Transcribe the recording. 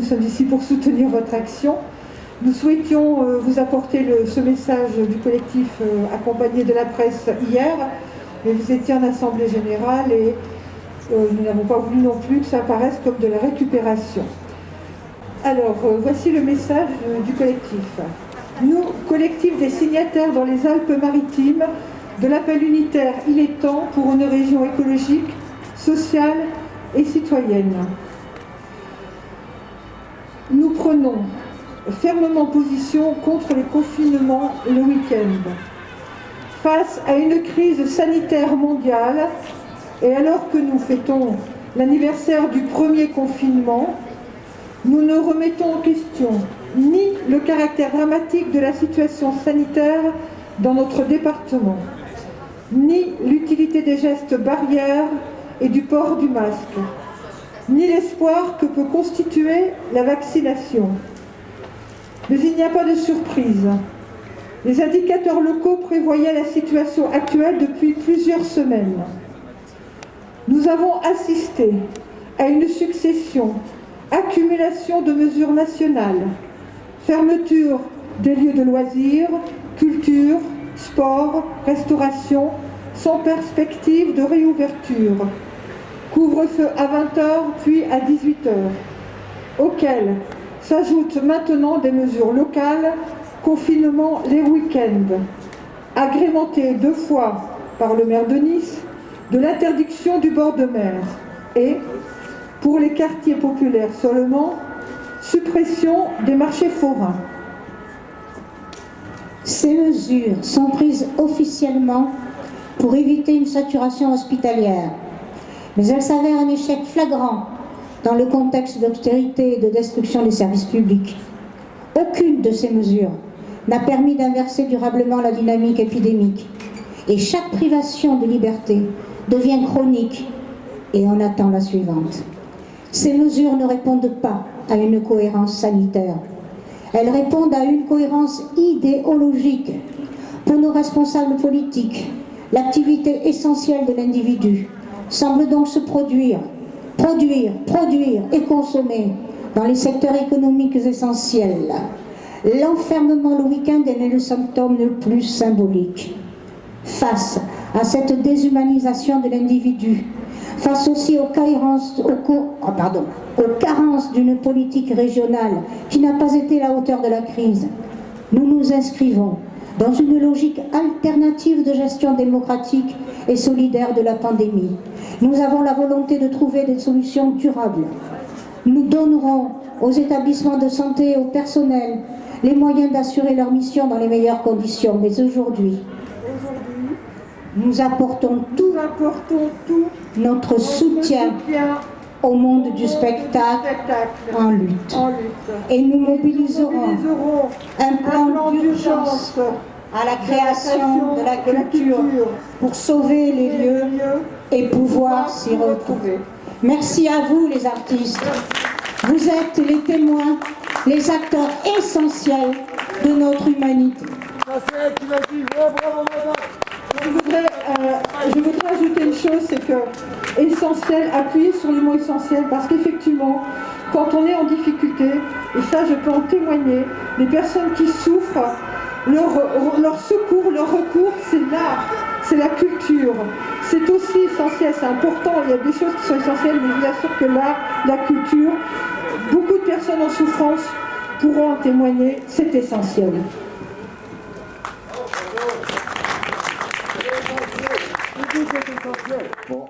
sommes ici pour soutenir votre action. Nous souhaitions vous apporter ce message du collectif accompagné de la presse hier, mais vous étiez en Assemblée Générale et nous n'avons pas voulu non plus que ça apparaisse comme de la récupération. Alors, voici le message du collectif. Nous, collectif des signataires dans les Alpes-Maritimes, de l'appel unitaire « Il est temps » pour une région écologique, sociale et citoyenne. Nous prenons fermement position contre les confinements le week-end. Face à une crise sanitaire mondiale, et alors que nous fêtons l'anniversaire du premier confinement, nous ne remettons en question ni le caractère dramatique de la situation sanitaire dans notre département, ni l'utilité des gestes barrières et du port du masque, ni l'espoir que peut constituer la vaccination. Mais il n'y a pas de surprise. Les indicateurs locaux prévoyaient la situation actuelle depuis plusieurs semaines. Nous avons assisté à une accumulation de mesures nationales, fermeture des lieux de loisirs, culture, sport, restauration, sans perspective de réouverture, couvre-feu à 20h puis à 18h, auxquels s'ajoutent maintenant des mesures locales, confinement les week-ends, agrémentées 2 fois par le maire de Nice, de l'interdiction du bord de mer et, pour les quartiers populaires seulement, suppression des marchés forains. Ces mesures sont prises officiellement pour éviter une saturation hospitalière, mais elles s'avèrent un échec flagrant dans le contexte d'austérité et de destruction des services publics. Aucune de ces mesures n'a permis d'inverser durablement la dynamique épidémique, et chaque privation de liberté devient chronique et on attend la suivante. Ces mesures ne répondent pas à une cohérence sanitaire. Elles répondent à une cohérence idéologique. Pour nos responsables politiques, l'activité essentielle de l'individu semble donc se produire et consommer dans les secteurs économiques essentiels. L'enfermement le week-end est le symptôme le plus symbolique. Face à cette déshumanisation de l'individu, face aussi aux carences d'une politique régionale qui n'a pas été à la hauteur de la crise, nous nous inscrivons dans une logique alternative de gestion démocratique et solidaire de la pandémie. Nous avons la volonté de trouver des solutions durables. Nous donnerons aux établissements de santé et au personnel les moyens d'assurer leur mission dans les meilleures conditions. Mais aujourd'hui, nous apportons tout notre soutien au monde du spectacle en lutte. Et nous mobiliserons un plan d'urgence à la création de la culture pour sauver les lieux et pouvoir s'y retrouver. Merci à vous les artistes. Vous êtes les témoins, les acteurs essentiels de notre humanité. Je voudrais ajouter une chose, c'est que essentiel, appuyer sur le mot essentiel, parce qu'effectivement, quand on est en difficulté, et ça je peux en témoigner, les personnes qui souffrent, leur secours, leur recours, c'est l'art, c'est la culture. C'est aussi essentiel, c'est important, il y a des choses qui sont essentielles, mais je vous assure que l'art, la culture, beaucoup de personnes en souffrance pourront en témoigner, c'est essentiel. Bon.